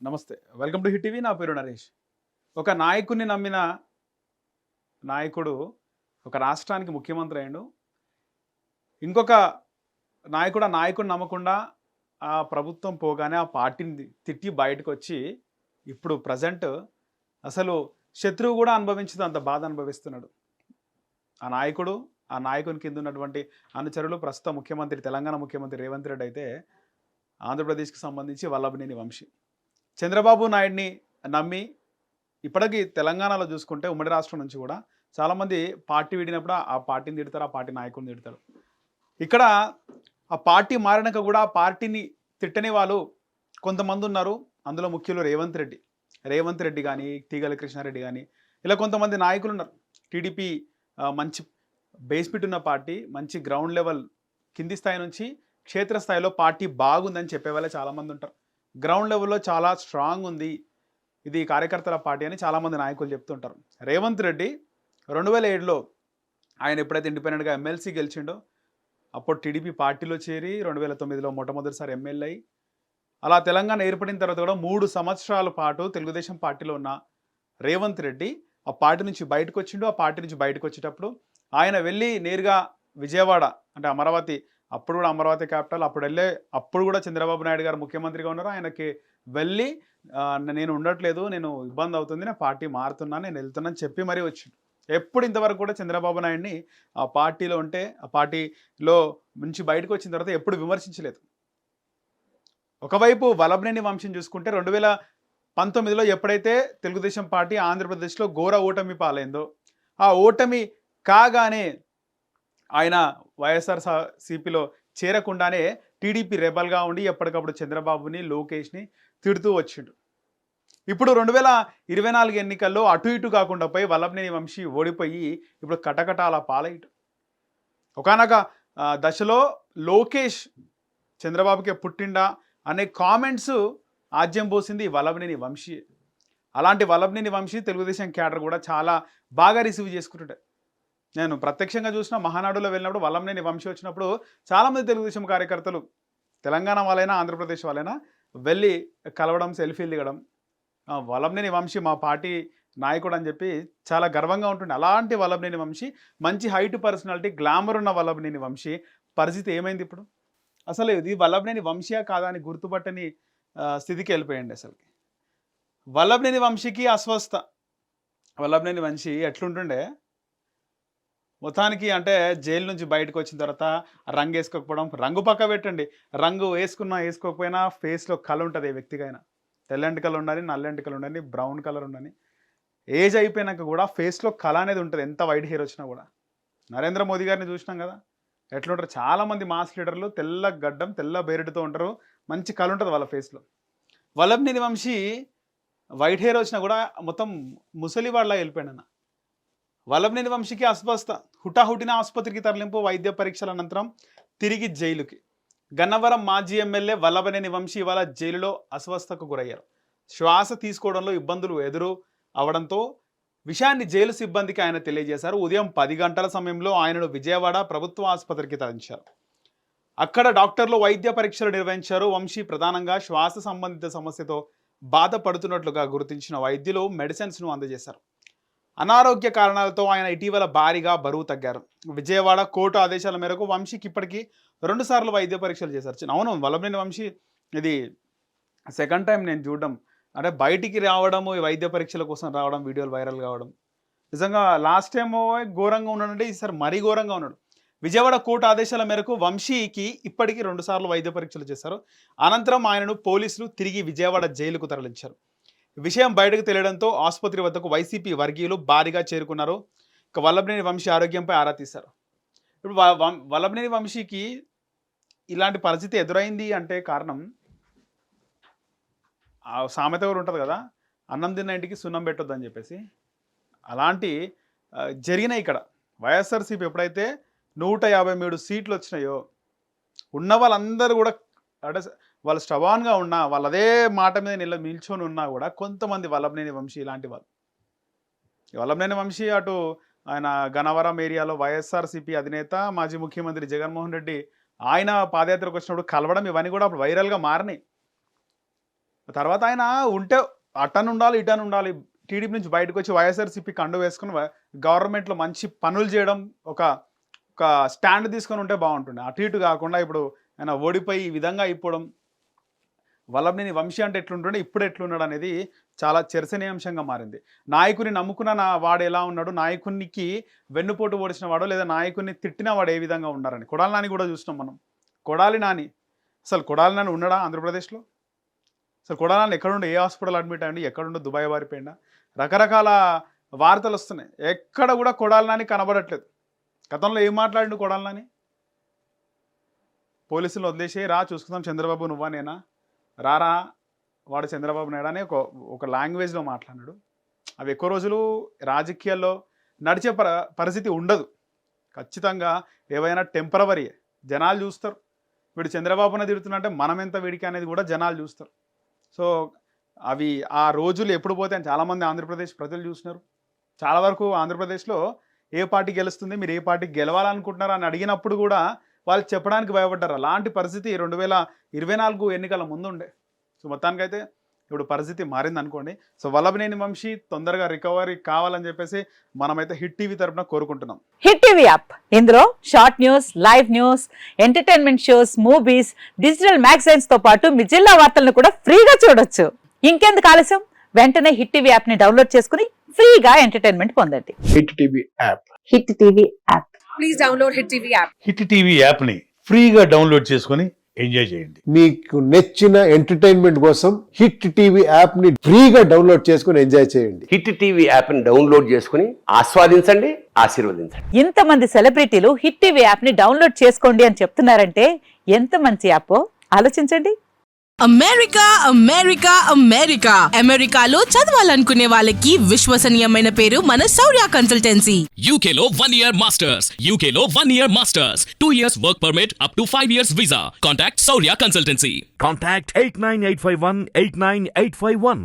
నమస్తే. Welcome to hit TV. నా పేరు నరేష్. ఒక నాయకుడిని నమ్మిన నాయకుడు ఒక రాష్ట్రానికి ముఖ్యమంత్రి అయ్యిండు. ఇంకొక నాయకుడు ఆ నాయకుడిని నమ్మకుండా ఆ ప్రభుత్వం పోగానే ఆ పార్టీని తిట్టి బయటకొచ్చి ఇప్పుడు ప్రెజెంట్ అసలు శత్రువు కూడా అనుభవించదు అంత బాధ అనుభవిస్తున్నాడు. ఆ నాయకుడు, ఆ నాయకుని కింద ఉన్నటువంటి అనుచరులు ప్రస్తుత ముఖ్యమంత్రి తెలంగాణ ముఖ్యమంత్రి రేవంత్ రెడ్డి అయితే ఆంధ్రప్రదేశ్‌కి సంబంధించి వల్లభనేని వంశీ. చంద్రబాబు నాయుడిని నమ్మి ఇప్పటికి తెలంగాణలో చూసుకుంటే ఉమ్మడి రాష్ట్రం నుంచి కూడా చాలామంది పార్టీ వీడినప్పుడు ఆ పార్టీని తిడతారు, ఆ పార్టీ నాయకుడిని తిడతారు. ఇక్కడ ఆ పార్టీ మారినాక కూడా ఆ పార్టీని తిట్టని వాళ్ళు కొంతమంది ఉన్నారు. అందులో ముఖ్యులు రేవంత్ రెడ్డి కానీ, తీగల కృష్ణారెడ్డి కానీ, ఇలా కొంతమంది నాయకులు ఉన్నారు. టీడీపీ మంచి బేస్ పిట్ ఉన్న పార్టీ, మంచి గ్రౌండ్ లెవెల్ కింది స్థాయి నుంచి క్షేత్రస్థాయిలో పార్టీ బాగుందని చెప్పే వాళ్ళే చాలామంది ఉంటారు. గ్రౌండ్ లెవెల్‌లో చాలా స్ట్రాంగ్ ఉంది. ఇది కార్యకర్తల పార్టీ అని చాలామంది నాయకులు చెప్తుంటారు. రేవంత్ రెడ్డి 2007లో ఆయన ఎప్పుడైతే ఇండిపెండెంట్‌గా ఎమ్మెల్సీ గెలిచిండో, అప్పుడు టీడీపీ పార్టీలో చేరి 2009లో మొట్టమొదటిసారి ఎమ్మెల్యే అయ్యి, అలా తెలంగాణ ఏర్పడిన తర్వాత కూడా 3 సంవత్సరాల పాటు తెలుగుదేశం పార్టీలో ఉన్న రేవంత్ రెడ్డి ఆ పార్టీ నుంచి బయటకొచ్చిండు. ఆ పార్టీ నుంచి బయటకొచ్చేటప్పుడు ఆయన వెళ్ళి నేరుగా విజయవాడ అంటే అమరావతి, అప్పుడు కూడా అమరావతి క్యాపిటల్, అప్పుడు కూడా చంద్రబాబు నాయుడు గారు ముఖ్యమంత్రిగా ఉన్నారు. ఆయనకి వెళ్ళి నేను ఉండట్లేదు, నేను ఇబ్బంది అవుతుంది, నా పార్టీ మారుతున్నాను, నేను వెళ్తున్నాను చెప్పి మరీ వచ్చిండు. ఎప్పుడు ఇంతవరకు కూడా చంద్రబాబు నాయుడిని ఆ పార్టీలో ఉంటే, ఆ పార్టీలో నుంచి బయటకు వచ్చిన తర్వాత ఎప్పుడు విమర్శించలేదు. ఒకవైపు వల్లభనేని వంశీని చూసుకుంటే 2019లో ఎప్పుడైతే తెలుగుదేశం పార్టీ ఆంధ్రప్రదేశ్‌లో ఘోర ఓటమి పాలైందో, ఆ ఓటమి కాగానే ఆయన వైఎస్ఆర్‌సీపీలో చేరకుండానే టీడీపీ రెబెల్‌గా ఉండి ఎప్పటికప్పుడు చంద్రబాబుని, లోకేష్‌ని తిడుతూ వచ్చిండు. ఇప్పుడు 2024 ఎన్నికల్లో అటు ఇటు కాకుండా పోయి వల్లభనేని వంశీ ఓడిపోయి ఇప్పుడు కటకటాల పాలైండు. ఒకానొక దశలో లోకేష్ చంద్రబాబుకే పుట్టిండా అనే కామెంట్స్ ఆజ్యం పోసింది వల్లభనేని వంశీ. అలాంటి వల్లభనేని వంశీ తెలుగుదేశం క్యాడర్ కూడా చాలా బాగా రిసీవ్ చేసుకుంటుంటారు. నేను ప్రత్యక్షంగా చూసిన మహానాడులో వెళ్ళినప్పుడు వల్లభనేని వంశీ వచ్చినప్పుడు చాలామంది తెలుగుదేశం కార్యకర్తలు తెలంగాణ వాళ్ళైనా, ఆంధ్రప్రదేశ్ వాళ్ళైనా వెళ్ళి కలవడం, సెల్ఫీలు దిగడం. వల్లభనేని వంశీ మా పార్టీ నాయకుడు అని చెప్పి చాలా గర్వంగా ఉంటుండే. అలాంటి వల్లభనేని వంశీ మంచి హైట్ పర్సనాలిటీ, గ్లామర్ ఉన్న వల్లభనేని వంశీ పరిస్థితి ఏమైంది ఇప్పుడు? అసలు ఇది వల్లభనేని వంశీయా కాదా అని గుర్తుపట్టని స్థితికి వెళ్ళిపోయింది అసలుకి. వల్లభనేని వంశీకి అస్వస్థ. వల్లభనేని వంశీ ఎట్లుంటుండే మొత్తానికి అంటే జైలు నుంచి బయటకు వచ్చిన తర్వాత రంగు వేసుకోకపోవడం, రంగు పక్క పెట్టండి, రంగు వేసుకున్నా వేసుకోకపోయినా ఫేస్‌లో కళ ఉంటది ఏ వ్యక్తికైనా. తెల్లెంటికలు ఉండని, నల్లెంటికలు ఉండని, బ్రౌన్ కలర్ ఉండని. ఏజ్ అయిపోయినాక కూడా ఫేస్‌లో కళ అనేది ఉంటది. ఎంత వైట్ హెయిర్ వచ్చినా కూడా. నరేంద్ర మోదీ గారిని చూసినాం కదా! ఎట్లుంటారు చాలామంది మాస్ లీడర్లు తెల్ల గడ్డం, తెల్ల బేరుడుతో ఉంటారు. మంచి కళ ఉంటది వాళ్ళ ఫేస్‌లో. వల్లభనేని వంశీ వైట్ హెయిర్ వచ్చినా కూడా మొత్తం ముసలివాడిలా వెళ్ళిపోయాడన్న. వల్లభనేని వంశీకి అస్వస్థ. హుటాహుటిన ఆసుపత్రికి తరలింపు, వైద్య పరీక్షల అనంతరం తిరిగి జైలుకి. గన్నవరం మాజీ ఎమ్మెల్యే వల్లభనేని వంశీ ఇవాళ జైలులో అస్వస్థకు గురయ్యారు. శ్వాస తీసుకోవడంలో ఇబ్బందులు ఎదురు అవడంతో విషయాన్ని జైలు సిబ్బందికి ఆయన తెలియజేశారు. ఉదయం 10 గంటల సమయంలో ఆయనను విజయవాడ ప్రభుత్వ ఆసుపత్రికి తరలించారు. అక్కడ డాక్టర్లు వైద్య పరీక్షలు నిర్వహించారు. వంశీ ప్రధానంగా శ్వాస సంబంధిత సమస్యతో బాధపడుతున్నట్లుగా గుర్తించిన వైద్యులు మెడిసిన్స్‌ను అందజేశారు. అనారోగ్య కారణాలతో ఆయన ఇటీవల భారీగా బరువు తగ్గారు. విజయవాడ కోర్టు ఆదేశాల మేరకు వంశీకి ఇప్పటికీ 2 సార్లు వైద్య పరీక్షలు చేశారు. అవును, వల్లభనేని వంశీ ఇది సెకండ్ టైం నేను చూడడం. అంటే బయటికి రావడము, ఈ వైద్య పరీక్షల కోసం రావడం, వీడియోలు వైరల్ కావడం. నిజంగా లాస్ట్ టైము ఘోరంగా ఉన్నాడంటే ఈసారి మరీ ఘోరంగా ఉన్నాడు. విజయవాడ కోర్టు ఆదేశాల మేరకు వంశీకి ఇప్పటికీ 2 సార్లు వైద్య పరీక్షలు చేశారు. అనంతరం ఆయనను పోలీసులు తిరిగి విజయవాడ జైలుకు తరలించారు. విషయం బయటకు తెలియడంతో ఆసుపత్రి వద్దకు వైసీపీ వర్గీయులు భారీగా చేరుకున్నారు. ఇక వల్లభనేని వంశీ ఆరోగ్యంపై ఆరా తీశారు. ఇప్పుడు వల్లభనేని వంశీకి ఇలాంటి పరిస్థితి ఎదురైంది అంటే కారణం ఆ సామెత కూడా ఉంటది కదా! అన్నం తిన్న ఇంటికి సున్నం పెట్టొద్దని చెప్పేసి. అలాంటి జరిగినాయి ఇక్కడ. వైఎస్ఆర్‌సీపీ ఎప్పుడైతే 153 సీట్లు వచ్చినాయో, ఉన్న వాళ్ళందరూ కూడా అంటే వాళ్ళు స్టబాన్‌గా ఉన్నా, వాళ్ళు అదే మాట మీద నిల్చొని ఉన్నా కూడా కొంతమంది వల్లభనేని వంశీ ఇలాంటి వాళ్ళు. ఈ వల్లభనేని వంశీ అటు ఆయన గన్నవరం ఏరియాలో వైఎస్ఆర్‌సీపీ అధినేత, మాజీ ముఖ్యమంత్రి జగన్మోహన్ రెడ్డి ఆయన పాదయాత్రకు వచ్చినప్పుడు కలవడం ఇవన్నీ కూడా అప్పుడు వైరల్‌గా మారినాయి. తర్వాత ఆయన ఉంటే అటన్ ఉండాలి, ఇటన్ ఉండాలి. టీడీపీ నుంచి బయటకు వచ్చి వైఎస్ఆర్సీపీ కండు వేసుకుని గవర్నమెంట్లో మంచి పనులు చేయడం, ఒక ఒక స్టాండ్ తీసుకొని ఉంటే బాగుంటుండే. అటు ఇటు కాకుండా ఇప్పుడు ఆయన ఓడిపోయి ఈ విధంగా అయిపోవడం, వల్లభనేని వంశీ అంటే ఎట్లుంటుండే, ఇప్పుడు ఎట్లున్నాడు అనేది చాలా చర్చనీయాంశంగా మారింది. నాయకుని నమ్ముకున్న వాడు ఎలా ఉన్నాడు, నాయకునికి వెన్నుపోటు ఓడిచిన వాడు లేదా నాయకుని తిట్టిన వాడు ఏ విధంగా ఉన్నారని కొడాలి నాని కూడా చూసినాం మనం. కొడాలి నాని అసలు కొడాలి నాని ఉన్నాడా ఆంధ్రప్రదేశ్లో? అసలు కొడాలి నాని ఎక్కడుండే, ఏ హాస్పిటల్ అడ్మిట్ అయ్యండి, ఎక్కడుండో దుబాయ్ వారిపోయిందా? రకరకాల వార్తలు వస్తున్నాయి. ఎక్కడ కూడా కొడాలి నాని కనబడట్లేదు. గతంలో ఏం మాట్లాడిండు కొడాలి నాని? పోలీసులు వదిలేసి రా చూసుకుందాం చంద్రబాబు నువ్వా నేనా, రారా వాడు చంద్రబాబు నాయుడు అని ఒక లాంగ్వేజ్లో మాట్లాడాడు. అవి ఎక్కువ రోజులు రాజకీయాల్లో నడిచే పరిస్థితి ఉండదు. ఖచ్చితంగా ఏవైనా టెంపరవరీ, జనాలు చూస్తారు. వీడు చంద్రబాబునే తిడుతున్నట్టే మనం ఎంత వీడికి అనేది కూడా జనాలు చూస్తారు. సో అవి ఆ రోజులు ఎప్పుడు పోతే అని చాలామంది ఆంధ్రప్రదేశ్ ప్రజలు చూసినారు. చాలా వరకు ఆంధ్రప్రదేశ్లో ఏ పార్టీ గెలుస్తుంది, మీరు ఏ పార్టీకి గెలవాలనుకుంటున్నారా అని అడిగినప్పుడు కూడా వాళ్ళు చెప్పడానికి భయపడ్డారు. అలాంటి పరిస్థితి 2024 ఎన్నికల ముందు ఉండే. సో మొత్తానికైతే ఇప్పుడు పరిస్థితి మారింది అనుకోండి. సో వల్లభనేని వంశీ తొందరగా రికవరీ కావాలని చెప్పేసి మనమైతే హిట్ టీవీ తరపున కోరుకుంటున్నాం. హిట్ టీవీ యాప్, ఇందులో short news, live news, entertainment shows, movies, digital magazines తో పాటు మీ జిల్లా వార్తలను కూడా ఫ్రీగా చూడొచ్చు. ఇంకెందుకు ఆలస్యం, వెంటనే హిట్ టీవీ యాప్ ని డౌన్లోడ్ చేసుకుని ఫ్రీగా ఎంటర్టైన్మెంట్ పొందండి. Hit TV app. Hit TV app. Please download hit TV app. Hit TV యాప్ని ఫ్రీగా డౌన్లోడ్ చేసుకొని ఎంజాయ్ చేయండి. మీకు నచ్చిన ఎంటర్టైన్మెంట్ కోసం హిట్ టీవీ యాప్ ని ఫ్రీగా డౌన్లోడ్ చేసుకొని ఎంజాయ్ చేయండి. హిట్ టీవీ యాప్ ని డౌన్లోడ్ చేసుకుని ఆస్వాదించండి, ఆశీర్వదించండి. ఇంతమంది సెలబ్రిటీలు హిట్ టీవీ యాప్ ని డౌన్లోడ్ చేసుకోండి అని చెప్తున్నారంటే ఎంత మంచి యాప్ ఆలోచించండి. అమెరికా అమెరికా అమెరికా అమెరికాలో చదవాలనుకునే వాళ్ళకి విశ్వసనీయమైన పేరు మన శౌర్య కన్సల్టెన్సీ. UK లో 1 year masters. UK లో 1 year masters. 2 years work permit up to 5 years visa. Contact Saurya Consultancy. Contact 89851 89851.